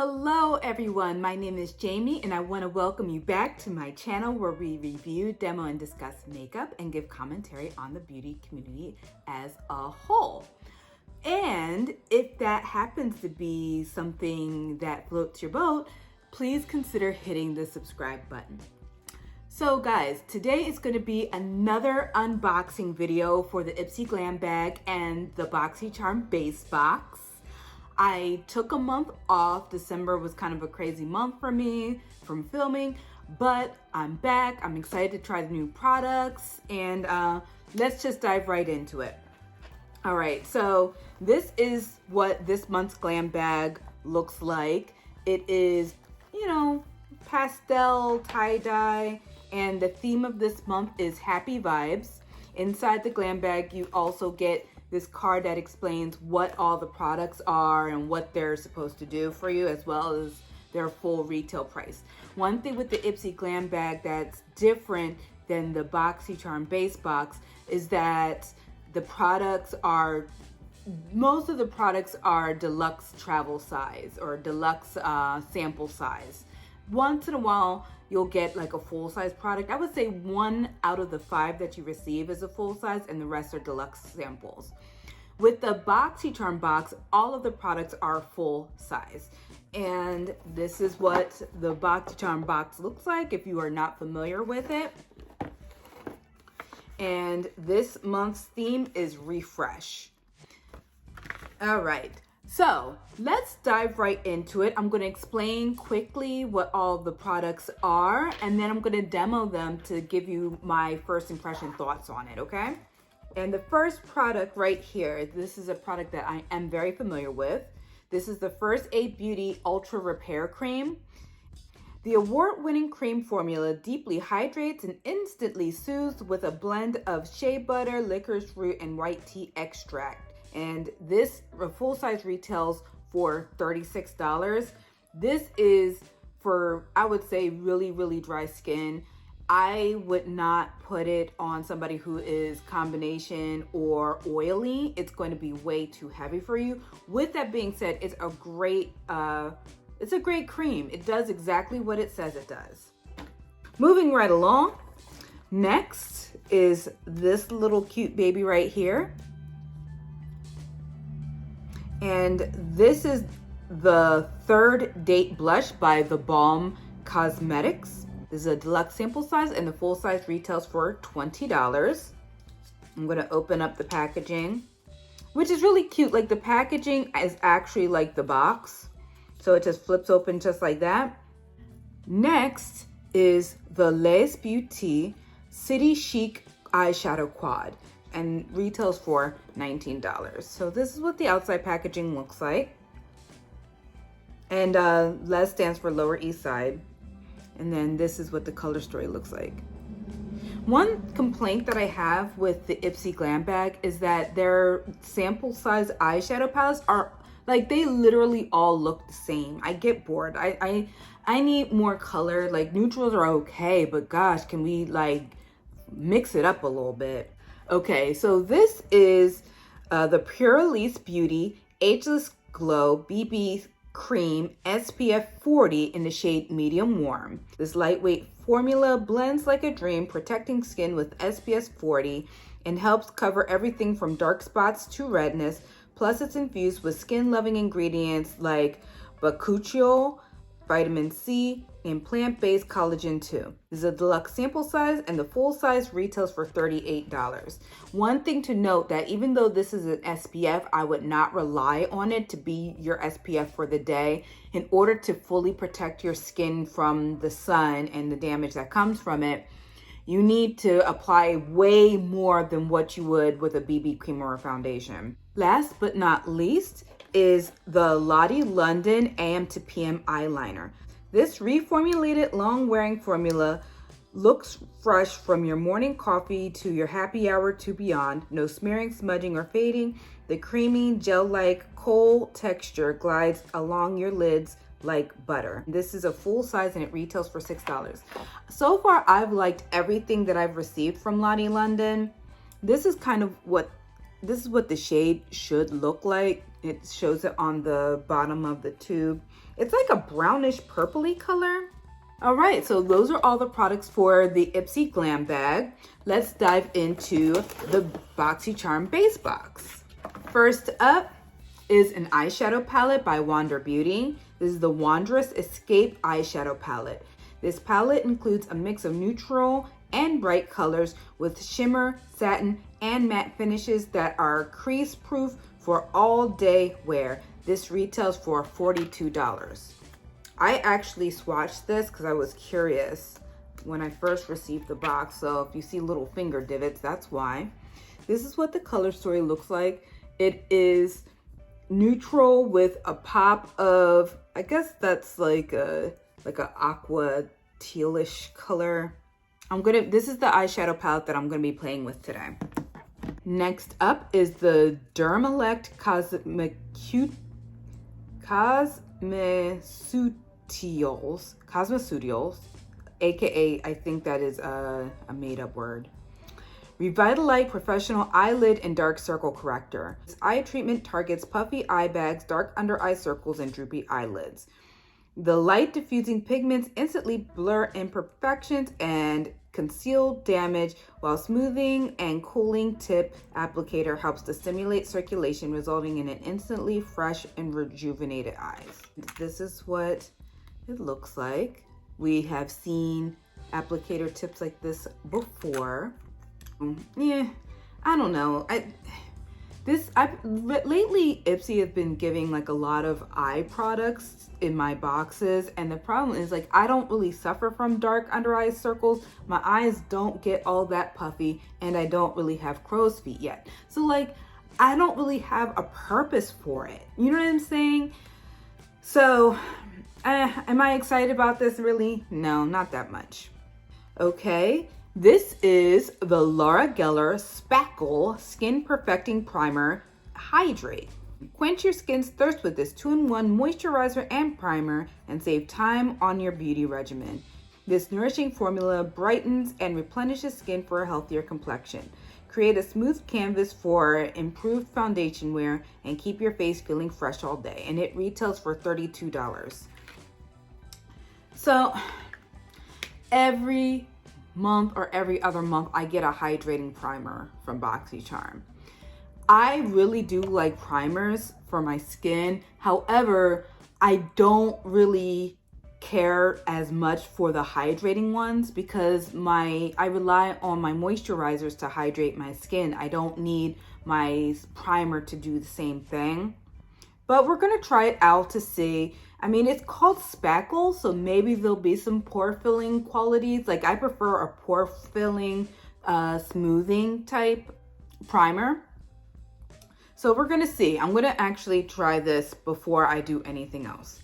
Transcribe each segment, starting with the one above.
Hello everyone, my name is Jamie and I want to welcome you back to my channel where we review, demo, and discuss makeup and give commentary on the beauty community as a whole. And if that happens to be something that floats your boat, please consider hitting the subscribe button. So guys, today is going to be another unboxing video for the Ipsy Glam bag and the BoxyCharm base box. I took a month off. December was kind of a crazy month for me from filming, but I'm back. I'm excited to try the new products and let's just dive right into it. All right, so this is what this month's Glam bag looks like. It is, pastel tie-dye, and the theme of this month is happy vibes. Inside the Glam bag, you also get this card that explains what all the products are and what they're supposed to do for you, as well as their full retail price. One thing with the Ipsy Glam bag that's different than the BoxyCharm base box is that most of the products are deluxe travel size or deluxe sample size. Once in a while, you'll get like a full-size product. I would say 1 out of the 5 that you receive is a full size and the rest are deluxe samples. With the BoxyCharm box, all of the products are full size. And this is what the BoxyCharm box looks like if you are not familiar with it. And this month's theme is refresh. All right. So let's dive right into it. I'm going to explain quickly what all the products are, and then I'm going to demo them to give you my first impression thoughts on it, okay? And the first product right here, this is a product that I am very familiar with. This is the First Aid Beauty Ultra Repair Cream. The award-winning cream formula deeply hydrates and instantly soothes with a blend of shea butter, licorice root, and white tea extract. And this full-size retails for $36. This is for, I would say, really, really dry skin. I would not put it on somebody who is combination or oily. It's going to be way too heavy for you. With that being said, it's a great cream. It does exactly what it says it does. Moving right along, next is this little cute baby right here. And this is the Third Date Blush by The Balm Cosmetics. This is a deluxe sample size and the full size retails for $20. I'm gonna open up the packaging, which is really cute. Like the packaging is actually like the box. So it just flips open just like that. Next is the Les Beauty City Chic Eyeshadow Quad, and retails for $19. So this is what the outside packaging looks like. And Les stands for Lower East Side. And then this is what the color story looks like. One complaint that I have with the Ipsy Glam bag is that their sample size eyeshadow palettes are like, they literally all look the same. I get bored. I need more color. Like neutrals are okay, but gosh, can we like mix it up a little bit? Okay, so this is the Pure Elise Beauty Ageless Glow BB Cream SPF 40 in the shade Medium Warm. This lightweight formula blends like a dream, protecting skin with SPF 40 and helps cover everything from dark spots to redness. Plus, it's infused with skin-loving ingredients like bakuchiol, vitamin C, and plant-based collagen 2. This is a deluxe sample size and the full size retails for $38. One thing to note that even though this is an SPF, I would not rely on it to be your SPF for the day. In order to fully protect your skin from the sun and the damage that comes from it, you need to apply way more than what you would with a BB cream or a foundation. Last but not least is the Lottie London AM to PM eyeliner. This reformulated long-wearing formula looks fresh from your morning coffee to your happy hour to beyond. No smearing, smudging, or fading. The creamy, gel-like kohl texture glides along your lids like butter. This is a full size and it retails for $6. So far, I've liked everything that I've received from Lottie London. This is what the shade should look like. It shows it on the bottom of the tube. It's like a brownish purpley color. All right, so those are all the products for the Ipsy Glam bag. Let's dive into the BoxyCharm base box. First up is an eyeshadow palette by Wander Beauty. This is the Wanderous Escape eyeshadow palette. This palette includes a mix of neutral and bright colors with shimmer, satin, and matte finishes that are crease proof for all day wear. This retails for $42. I actually swatched this because I was curious when I first received the box. So if you see little finger divots, that's why. This is what the color story looks like. It is neutral with a pop of, I guess that's like a aqua tealish color. This is the eyeshadow palette that I'm gonna be playing with today. Next up is the Dermalect Cosmeceuticals, aka I think that is a made-up word. Revitalite Professional Eyelid and Dark Circle Corrector. This eye treatment targets puffy eye bags, dark under eye circles, and droopy eyelids. The light diffusing pigments instantly blur imperfections and conceal damage, while smoothing and cooling tip applicator helps to stimulate circulation, resulting in an instantly fresh and rejuvenated eyes. This is what it looks like. We have seen applicator tips like this before. Yeah, I don't know. Lately Ipsy has been giving like a lot of eye products in my boxes, and the problem is like I don't really suffer from dark under eye circles. My eyes don't get all that puffy, and I don't really have crow's feet yet. So like I don't really have a purpose for it. You know what I'm saying? So am I excited about this? Really? No, not that much. Okay. This is the Laura Geller Spackle Skin Perfecting Primer Hydrate. Quench your skin's thirst with this 2-in-1 moisturizer and primer and save time on your beauty regimen. This nourishing formula brightens and replenishes skin for a healthier complexion. Create a smooth canvas for improved foundation wear and keep your face feeling fresh all day. And it retails for $32. So every month or every other month I get a hydrating primer from BoxyCharm. I really do like primers for my skin. However, I don't really care as much for the hydrating ones because I rely on my moisturizers to hydrate my skin. I don't need my primer to do the same thing. But we're gonna try it out to see. I mean, it's called spackle, so maybe there'll be some pore filling qualities. Like I prefer a pore filling, smoothing type primer. So we're gonna see. I'm gonna actually try this before I do anything else.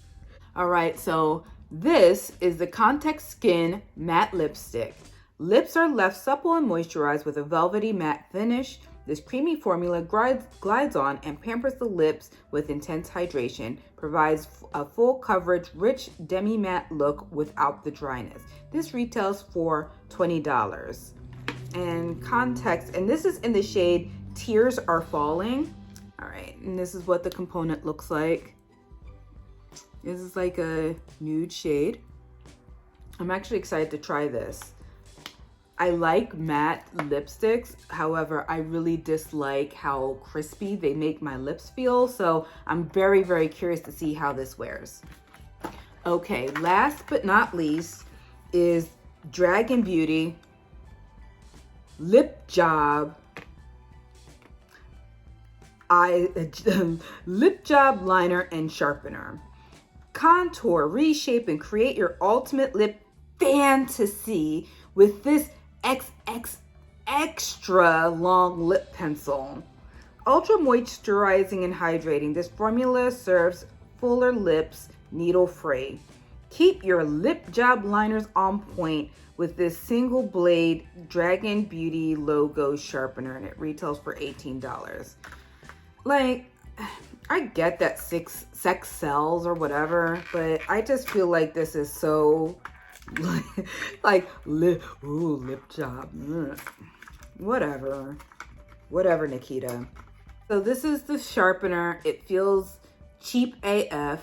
All right, so this is the Contact Skin Matte Lipstick. Lips are left supple and moisturized with a velvety matte finish. This creamy formula glides on and pampers the lips with intense hydration, provides a full coverage, rich demi-matte look without the dryness. This retails for $20. And context, and this is in the shade Tears Are Falling. All right, and this is what the component looks like. This is like a nude shade. I'm actually excited to try this. I like matte lipsticks. However, I really dislike how crispy they make my lips feel. So I'm very, very curious to see how this wears. Okay, last but not least is Dragon Beauty Lip Job Lip Job Liner and Sharpener. Contour, reshape, and create your ultimate lip fantasy with this XX extra long lip pencil. Ultra moisturizing and hydrating, this formula serves fuller lips needle-free. Keep your lip job liners on point with this single blade Dragon Beauty logo sharpener, and it retails for $18. Like, I get that sex sells or whatever, but I just feel like this is so like lip job. Whatever, Nikita. So this is the sharpener. It feels cheap AF.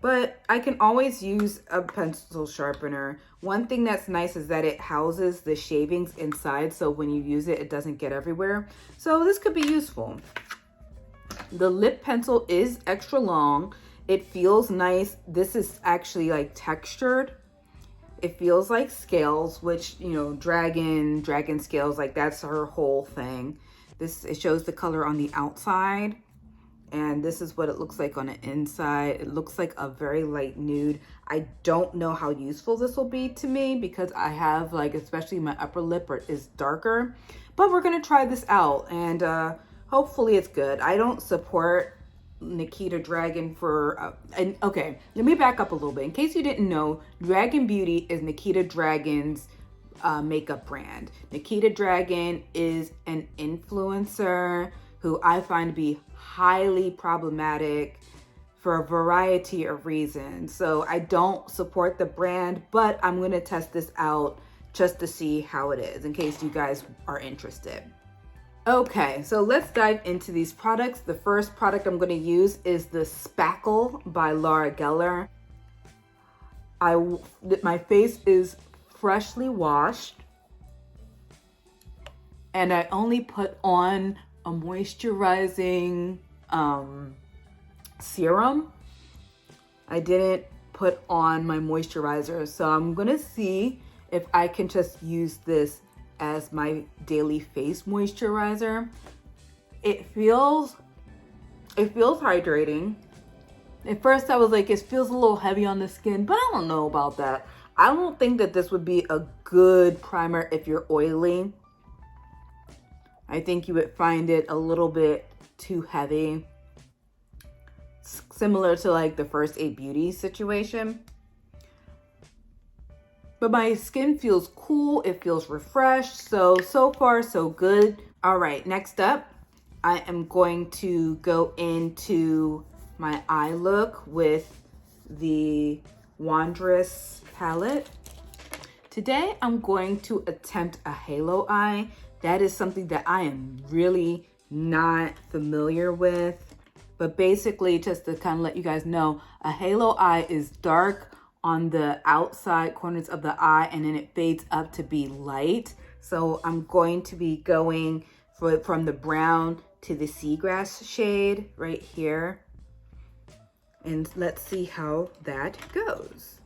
but I can always use a pencil sharpener. One thing that's nice is that it houses the shavings inside, so when you use it, it doesn't get everywhere. So this could be useful. The lip pencil is extra long. It feels nice. This is actually like textured. It feels like scales, which, you know, dragon scales, like that's her whole thing. It shows the color on the outside, and this is what it looks like on the inside. It looks like a very light nude. I don't know how useful this will be to me because I have, like, especially my upper lip is darker, but we're gonna try this out, and hopefully it's good. I don't support Nikita Dragon for and okay, let me back up a little bit. In case you didn't know, Dragon Beauty is Nikita Dragon's makeup brand. Nikita Dragon is an influencer who I find to be highly problematic for a variety of reasons. So I don't support the brand, but I'm gonna test this out just to see how it is in case you guys are interested. Okay, so let's dive into these products. The first product I'm going to use is the Spackle by Laura Geller. My face is freshly washed, and I only put on a moisturizing serum. I didn't put on my moisturizer, so I'm going to see if I can just use this as my daily face moisturizer. It feels hydrating. At first I was like, it feels a little heavy on the skin, but I don't know about that. I don't think that this would be a good primer if you're oily. I think you would find it a little bit too heavy. Similar to like the First Aid Beauty situation. But my skin feels cool, it feels refreshed, so far so good. All right, next up, I am going to go into my eye look with the Wondrous palette. Today, I'm going to attempt a halo eye. That is something that I am really not familiar with. But basically, just to kind of let you guys know, a halo eye is dark on the outside corners of the eye, and then it fades up to be light. So I'm going to be going from the brown to the seagrass shade right here. And let's see how that goes.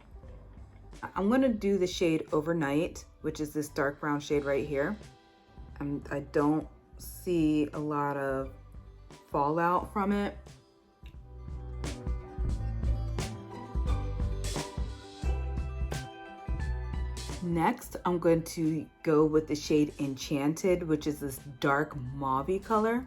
I'm gonna do the shade Overnight, which is this dark brown shade right here. I don't see a lot of fallout from it. Next, I'm going to go with the shade Enchanted, which is this dark mauve color.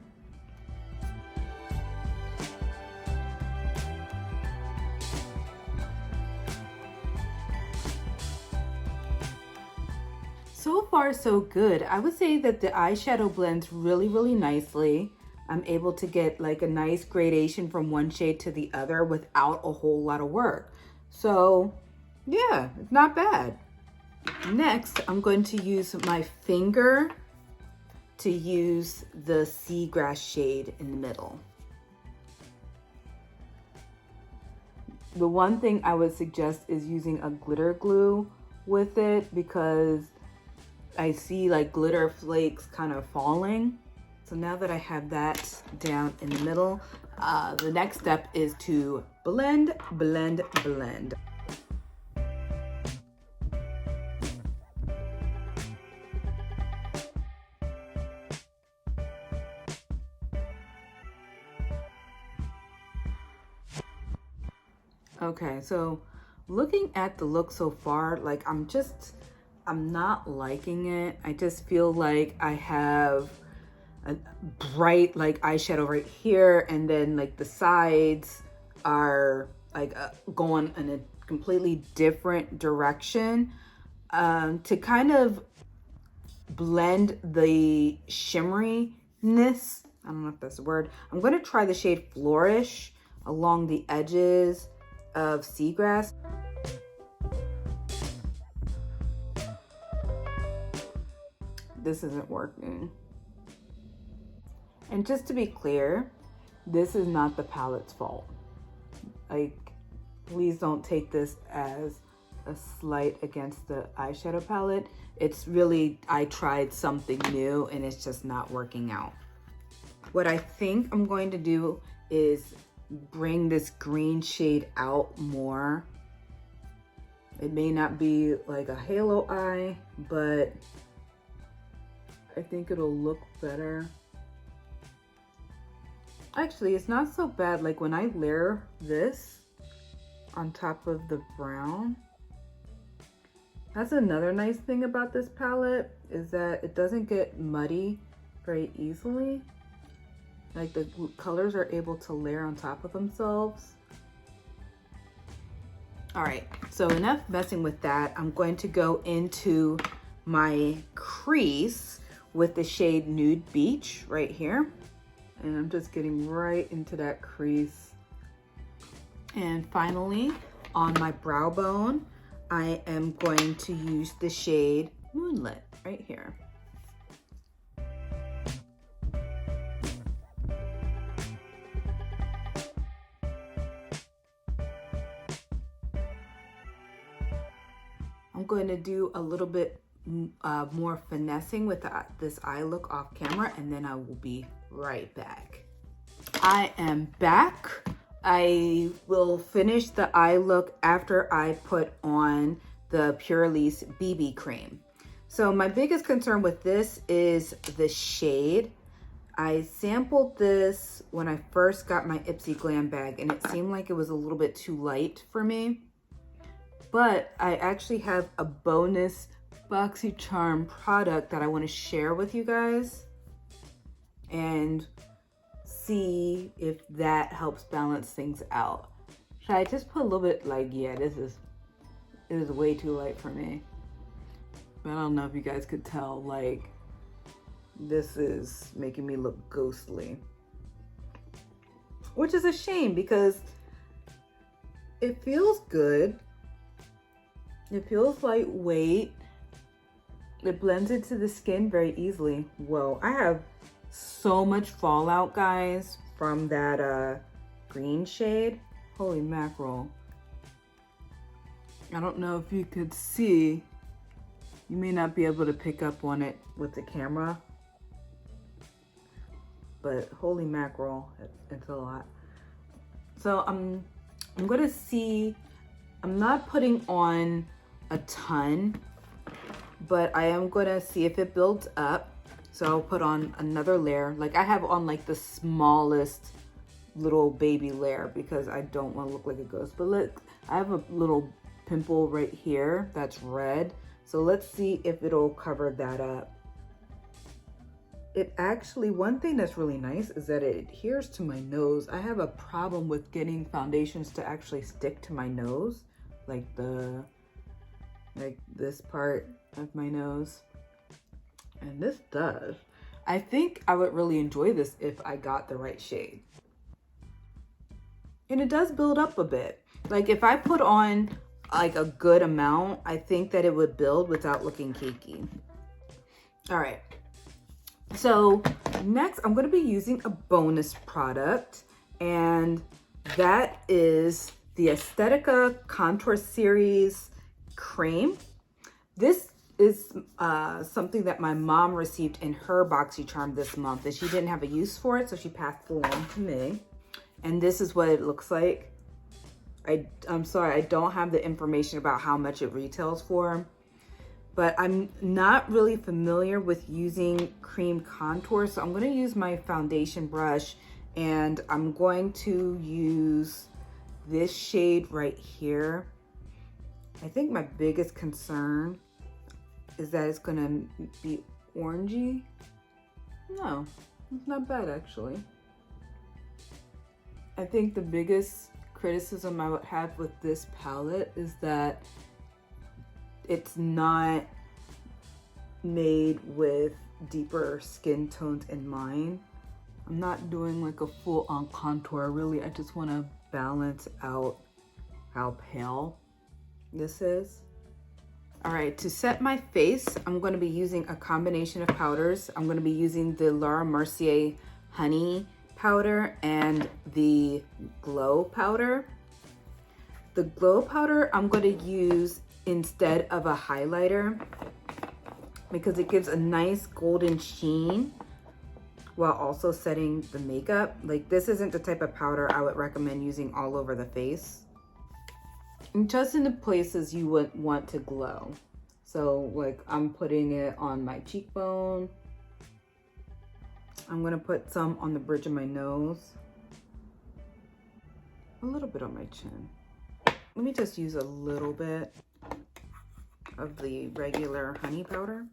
So far, so good. I would say that the eyeshadow blends really, really nicely. I'm able to get like a nice gradation from one shade to the other without a whole lot of work. So yeah, it's not bad. Next, I'm going to use my finger to use the Seagrass shade in the middle. The one thing I would suggest is using a glitter glue with it because I see like glitter flakes kind of falling. So now that I have that down in the middle, the next step is to blend, blend, blend. Okay, so looking at the look so far, like I'm not liking it. I just feel like I have a bright like eyeshadow right here, and then like the sides are like going in a completely different direction. To kind of blend the shimmeriness, I don't know if that's the word, I'm going to try the shade Flourish along the edges of Seagrass. This isn't working. And just to be clear, this is not the palette's fault. Like, Please don't take this as a slight against the eyeshadow palette. It's really, I tried something new and it's just not working out. What I think I'm going to do is bring this green shade out more. It may not be like a halo eye, but I think it'll look better. Actually, it's not so bad. Like when I layer this on top of the brown, that's another nice thing about this palette, is that it doesn't get muddy very easily. Like the colors are able to layer on top of themselves. All right, so enough messing with that. I'm going to go into my crease with the shade Nude Beach right here. And I'm just getting right into that crease. And finally, on my brow bone, I am going to use the shade Moonlit right here. I'm going to do a little bit more finessing with this eye look off camera, and then I will be right back. I am back. I will finish the eye look after I put on the Purelisse BB cream. So my biggest concern with this is the shade. I sampled this when I first got my Ipsy Glam bag, and it seemed like it was a little bit too light for me. But I actually have a bonus BoxyCharm product that I want to share with you guys and see if that helps balance things out. Should I just put a little bit, like, yeah, it is way too light for me. But I don't know if you guys could tell, like, this is making me look ghostly. Which is a shame because it feels good. It feels lightweight. It blends into the skin very easily. Whoa, I have so much fallout, guys, from that green shade. Holy mackerel. I don't know if you could see. You may not be able to pick up on it with the camera. But holy mackerel, it's a lot. So I'm gonna see. I'm not putting on a ton, but I am gonna see if it builds up. So I'll put on another layer. Like I have on like the smallest little baby layer because I don't want to look like a ghost. But look, I have a little pimple right here that's red. So let's see if it'll cover that up. It actually, one thing that's really nice is that it adheres to my nose. I have a problem with getting foundations to actually stick to my nose, like this part of my nose. And this does. I think I would really enjoy this if I got the right shade. And it does build up a bit. Like if I put on like a good amount, I think that it would build without looking cakey. All right. So next I'm going to be using a bonus product, and that is the Aesthetica Contour Series Cream. This is something that my mom received in her BoxyCharm this month, and she didn't have a use for it, so she passed it along to me. And this is what it looks like. I'm sorry, I don't have the information about how much it retails for, but I'm not really familiar with using cream contour, so I'm going to use my foundation brush, and I'm going to use this shade right here. I think my biggest concern is that it's going to be orangey. No, it's not bad actually. I think the biggest criticism I would have with this palette is that it's not made with deeper skin tones in mind. I'm not doing like a full on contour really. I just want to balance out how pale this is. All right, to set my face, I'm going to be using a combination of powders. I'm going to be using the Laura Mercier Honey powder and the Glow powder. The glow powder I'm going to use instead of a highlighter because it gives a nice golden sheen while also setting the makeup. Like, this isn't the type of powder I would recommend using all over the face. And just in the places you would want to glow. So like, I'm putting it on my cheekbone. I'm gonna put some on the bridge of my nose. A little bit on my chin. Let me just use a little bit of the regular honey powder.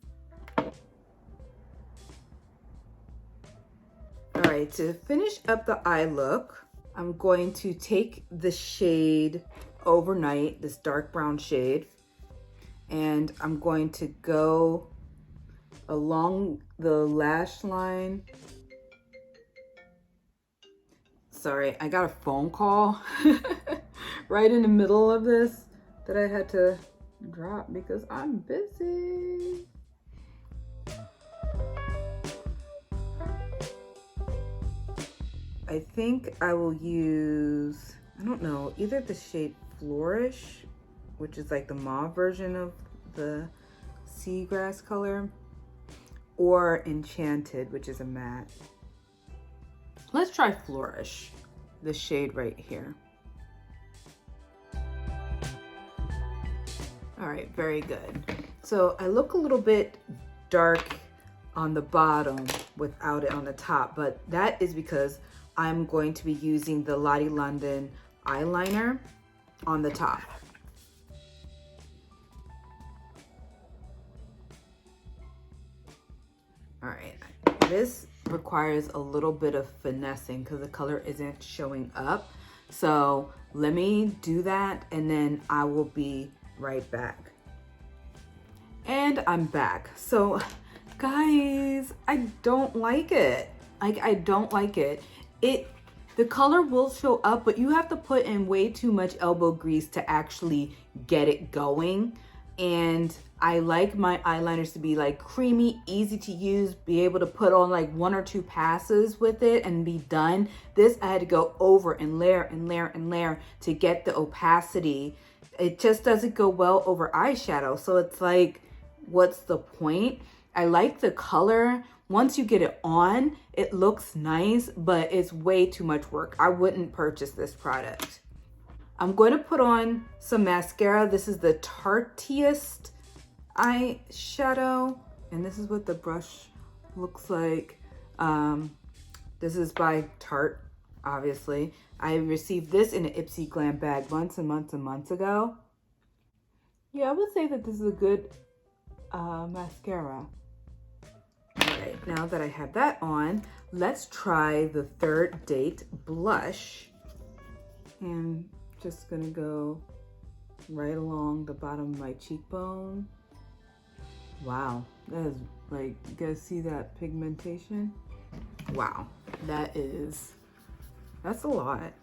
All right, to finish up the eye look, I'm going to take the shade Overnight, this dark brown shade, and I'm going to go along the lash line. Sorry, I got a phone call right in the middle of this that I had to drop because I'm busy. I think I will use, I don't know, either the shade Flourish, which is like the mauve version of the seagrass color, or Enchanted, which is a matte. Let's try Flourish, the shade right here. All right, very good. So I look a little bit dark on the bottom without it on the top, but that is because I'm going to be using the Lottie London eyeliner on the top. All right, this requires a little bit of finessing because the color isn't showing up. So let me do that and then I will be right back. And I'm back. So guys, I don't like it. Like, I don't like it. The color will show up, but you have to put in way too much elbow grease to actually get it going. And I like my eyeliners to be like creamy, easy to use, be able to put on like 1 or 2 passes with it and be done. This, I had to go over and layer and layer and layer to get the opacity. It just doesn't go well over eyeshadow. So it's like, what's the point? I like the color. Once you get it on, it looks nice, but it's way too much work. I wouldn't purchase this product. I'm going to put on some mascara. This is the Tartiest eyeshadow, and this is what the brush looks like. This is by Tarte, obviously. I received this in an Ipsy Glam bag months and months and months ago. Yeah, I would say that this is a good mascara. All right, now that I have that on, let's try the Third Date blush. And just gonna go right along the bottom of my cheekbone. Wow, that is like, you guys see that pigmentation? Wow, that's a lot.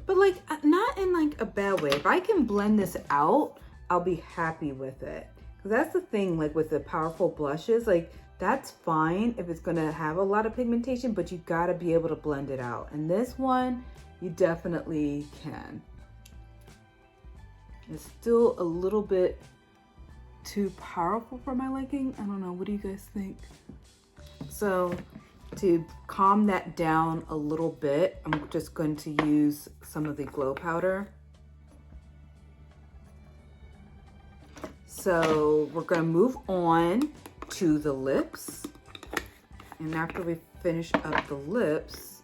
But like, not in like a bad way. If I can blend this out, I'll be happy with it. Because that's the thing, like with the powerful blushes, like that's fine if it's gonna have a lot of pigmentation, but you gotta be able to blend it out. And this one, you definitely can. It's still a little bit too powerful for my liking. I don't know, what do you guys think? So to calm that down a little bit, I'm just going to use some of the glow powder. So we're gonna move on to the lips. And after we finish up the lips,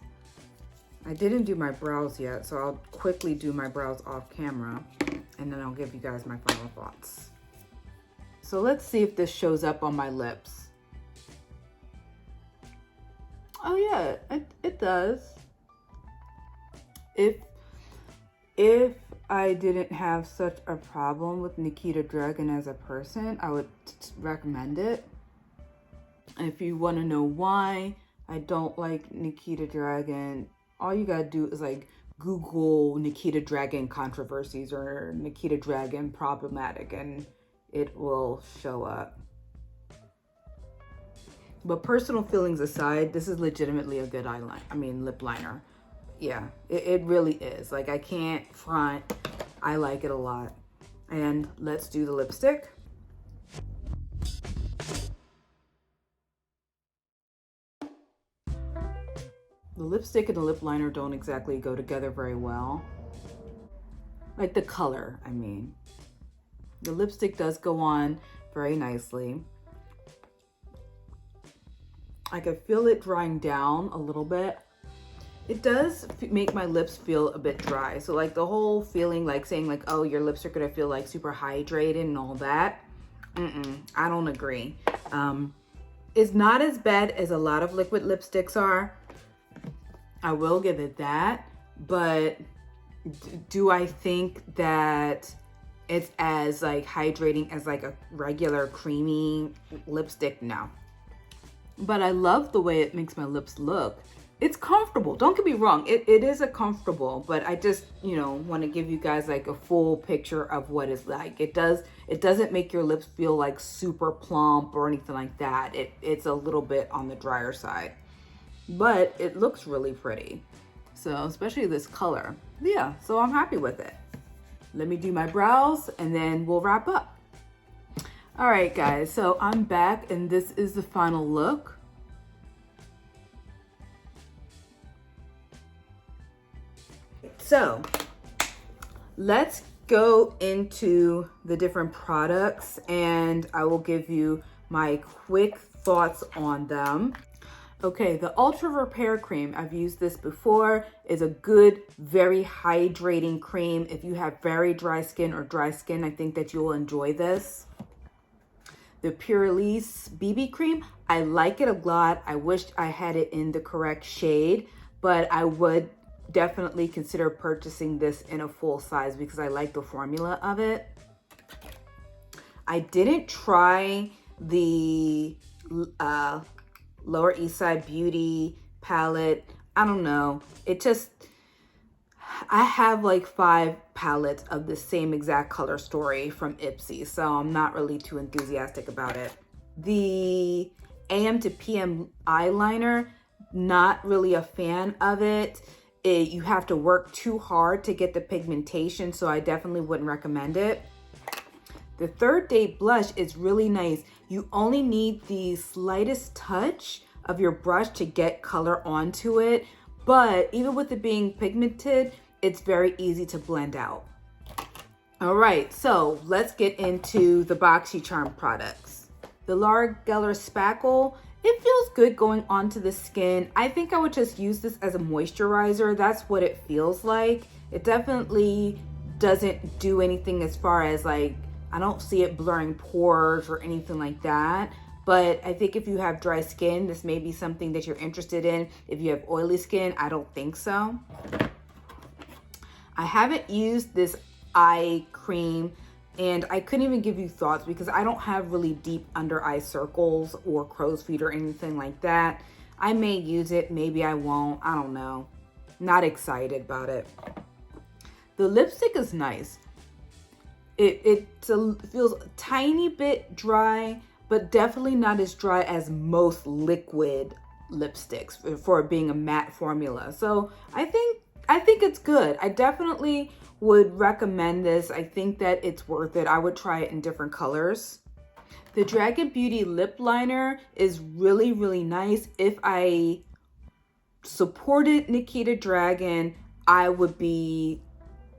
I didn't do my brows yet, so I'll quickly do my brows off camera and then I'll give you guys my final thoughts. So let's see if this shows up on my lips. Oh yeah, it does. If I didn't have such a problem with Nikita Dragun as a person, I would recommend it. If you want to know why I don't like Nikita Dragun, all you gotta do is like Google Nikita Dragun controversies or Nikita Dragun problematic and it will show up. But personal feelings aside, this is legitimately a good lip liner. Yeah, it really is. Like, I can't front. I like it a lot. And let's do the lipstick. The lipstick and the lip liner don't exactly go together very well. Like the color, I mean. The lipstick does go on very nicely. I can feel it drying down a little bit. It does make my lips feel a bit dry. So like the whole feeling like saying like, oh, your lips are gonna feel like super hydrated and all that. I don't agree. It's not as bad as a lot of liquid lipsticks are. I will give it that. But do I think that it's as like hydrating as like a regular creamy lipstick? No. But I love the way it makes my lips look. It's comfortable. Don't get me wrong. It is a comfortable, but I just, you know, want to give you guys like a full picture of what it's like. It doesn't make your lips feel like super plump or anything like that. It's a little bit on the drier side, but it looks really pretty. So especially this color. Yeah, so I'm happy with it. Let me do my brows and then we'll wrap up. All right, guys, so I'm back and this is the final look. So let's go into the different products and I will give you my quick thoughts on them. Okay, the Ultra Repair Cream, I've used this before, is a good, very hydrating cream. If you have very dry skin or dry skin, I think that you'll enjoy this. The Purelisse BB Cream, I like it a lot. I wished I had it in the correct shade, but I would definitely consider purchasing this in a full size because I like the formula of it. I didn't try the Lower East Side Beauty palette. I don't know. I have like 5 palettes of the same exact color story from Ipsy, so I'm not really too enthusiastic about it. The AM to PM eyeliner, not really a fan of it. You have to work too hard to get the pigmentation, so I definitely wouldn't recommend it. The Third Date blush is really nice. You only need the slightest touch of your brush to get color onto it, but even with it being pigmented, it's very easy to blend out. All right, so let's get into the BoxyCharm products. The Laura Geller Spackle, it feels good going onto the skin. I think I would just use this as a moisturizer. That's what it feels like. It definitely doesn't do anything as far as like, I don't see it blurring pores or anything like that. But I think if you have dry skin, this may be something that you're interested in. If you have oily skin, I don't think so. I haven't used this eye cream and I couldn't even give you thoughts because I don't have really deep under eye circles or crow's feet or anything like that. I may use it, maybe I won't, I don't know. Not excited about it. The lipstick is nice. It feels a tiny bit dry, but definitely not as dry as most liquid lipsticks for it being a matte formula. So I think it's good. I definitely would recommend this. I think that it's worth it. I would try it in different colors. The Dragon Beauty lip liner is really, really nice. If I supported Nikita Dragon, I would be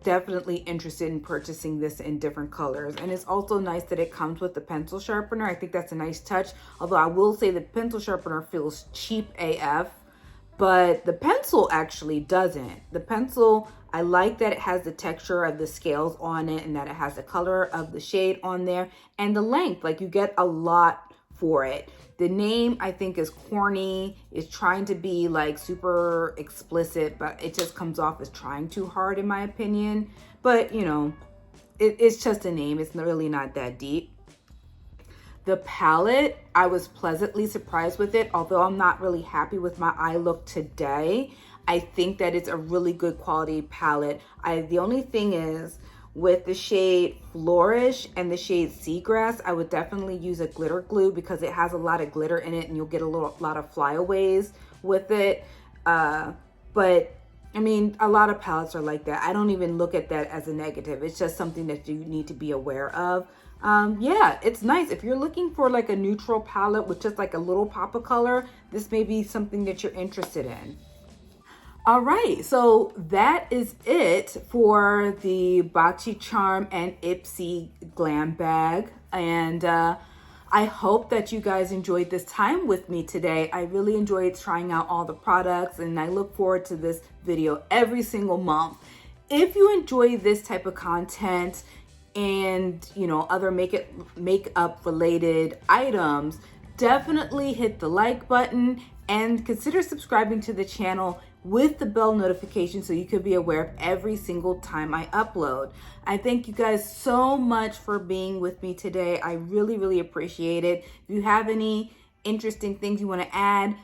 definitely interested in purchasing this in different colors. And it's also nice that it comes with the pencil sharpener. I think that's a nice touch. Although I will say the pencil sharpener feels cheap AF, but the pencil actually doesn't. The pencil, I like that it has the texture of the scales on it and that it has the color of the shade on there and the length, like you get a lot for it. The name I think is corny. It's trying to be like super explicit, but it just comes off as trying too hard in my opinion. But you know, it's just a name. It's really not that deep. The palette, I was pleasantly surprised with it, although I'm not really happy with my eye look today. I think that it's a really good quality palette. The only thing is, with the shade Flourish and the shade Seagrass, I would definitely use a glitter glue because it has a lot of glitter in it and you'll get a lot of flyaways with it. And I mean, a lot of palettes are like that. I don't even look at that as a negative. It's just something that you need to be aware of. Yeah, it's nice. If you're looking for like a neutral palette with just like a little pop of color, this may be something that you're interested in. All right, so that is it for the BoxyCharm and Ipsy Glam bag. And I hope that you guys enjoyed this time with me today. I really enjoyed trying out all the products, and I look forward to this video every single month. If you enjoy this type of content and, you know, other makeup related items, definitely hit the like button and consider subscribing to the channel with the bell notification so you could be aware of every single time I upload. I thank you guys so much for being with me today. I really, really appreciate it. If you have any interesting things you want to add,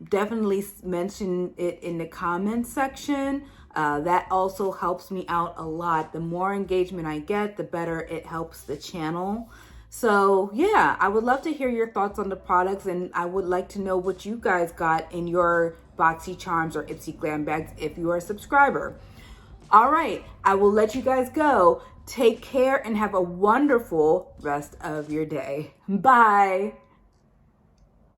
definitely mention it in the comments section. That also helps me out a lot. The more engagement I get, the better it helps the channel. So yeah, I would love to hear your thoughts on the products, and I would like to know what you guys got in your BoxyCharms or Ipsy Glam bags if you are a subscriber. All right, I will let you guys go. Take care and have a wonderful rest of your day. Bye.